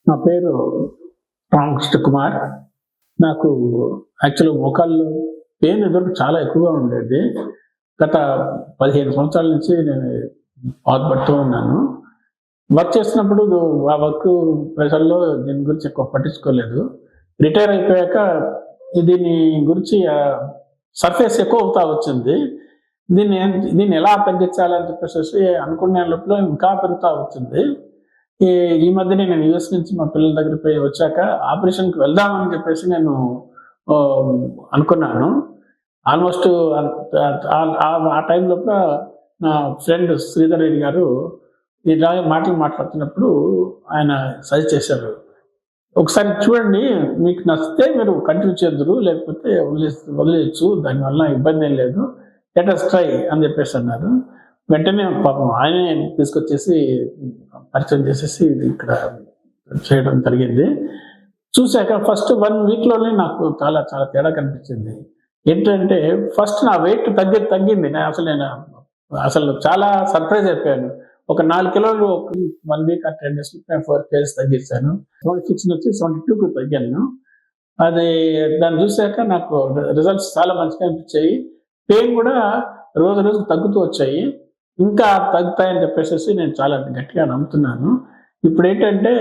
నా పేరు రామకృష్ణ కుమార్. నాకు యాక్చువల్‌గా మోకాళ్ళు పెయిన్ ఇదివరకు చాలా ఎక్కువగా ఉండేది. గత 15 సంవత్సరాల నుంచి నేను బాధపడుతూ ఉన్నాను. వర్క్ చేస్తున్నప్పుడు ఆ వర్క్ ప్రెషర్‌లో దీని గురించి ఎక్కువ పట్టించుకోలేదు. రిటైర్ అయిపోయాక దీని గురించి సర్ఫేస్ ఎక్కువ అవుతా వచ్చింది. దీన్ని ఎలా తగ్గించాలని చెప్పేసేసి అనుకునే లోపల ఇంకా పెరుగుతా వచ్చింది. ఈ ఈ మధ్యనే నేను యూఎస్ నుంచి మా పిల్లల దగ్గరికి పోయి వచ్చాక ఆపరేషన్‌కి వెళ్దామని చెప్పేసి నేను ఆహ్, అనుకున్నాను. ఆల్మోస్ట్ ఆ టైం లోపల నా ఫ్రెండ్ శ్రీధర్ రెడ్డి గారు ఇలాగే మాటలు మాట్లాడుతున్నప్పుడు ఆయన సజెస్ట్ చేశారు. ఒకసారి చూడండి, మీకు నచ్చితే మీరు కంటిన్యూ చేద్దురు, లేకపోతే వదిలేయొచ్చు. దానివల్ల ఇబ్బంది ఏం లేదు. లెట్ అస్ ట్రై అని చెప్పేసి అన్నారు. వెంటనే పాపం ఆయనే తీసుకొచ్చేసి పరిచయం చేసేసి ఇక్కడ చేయడం జరిగింది. చూసాక ఫస్ట్ 1 వీక్‌లోనే నాకు చాలా చాలా తేడా కనిపించింది. ఏంటంటే ఫస్ట్ నా వెయిట్ తగ్గింది. నేను అసలు చాలా సర్ప్రైజ్ అయిపోయాను. ఒక 4 కిలోలు 1 వీక్ ఆర్ 10 డేస్‌లో నేను 4 కేజీస్ తగ్గించాను. 76 నుంచి 72కి తగ్గాను. అది దాన్ని చూసాక నాకు రిజల్ట్స్ చాలా మంచిగా అనిపించాయి. పెయిన్ కూడా రోజు రోజుకి తగ్గుతూ వచ్చాయి. ఇంకా తగ్గుతాయని చెప్పేసేసి నేను చాలా గట్టిగా నమ్ముతున్నాను. ఇప్పుడేంటంటే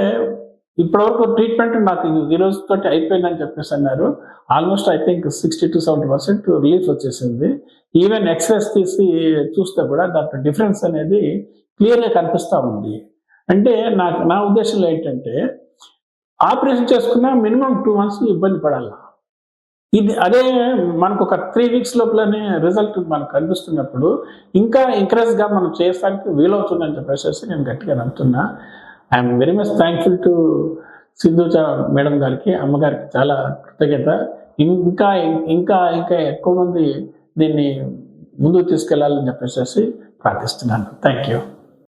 ఇప్పటివరకు ట్రీట్మెంట్ నాకు ఈ రోజుతోటి అయిపోయిందని చెప్పేసి అన్నారు. ఆల్మోస్ట్ ఐ థింక్ 60-70% రిలీఫ్ వచ్చేసింది. ఈవెన్ ఎక్స్‌రేస్ తీసి చూస్తే కూడా దాంట్లో డిఫరెన్స్ అనేది క్లియర్‌గా కనిపిస్తా ఉంది. అంటే నా ఉద్దేశంలో ఏంటంటే ఆపరేషన్ చేసుకున్న మినిమమ్ 2 మంత్స్ ఇబ్బంది పడాల. అదే మనకొక 3 వీక్స్ లోపలనే రిజల్ట్ మనకు కనిపిస్తున్నప్పుడు ఇంకా ఎంకరేజ్‌గా మనం చేయడానికి వీలవుతుందని చెప్పేసేసి నేను గట్టిగా నమ్ముతున్నా. I'm very much thankful to Sindhuja madam గారికి, అమ్మగారికి చాలా కృతజ్ఞత. ఇంకా ఇంకా ఇంకా ఎక్కువ మంది దీన్ని ముందుకు తీసుకెళ్లాలని చెప్పేసేసి ప్రార్థిస్తున్నాను. Thank you.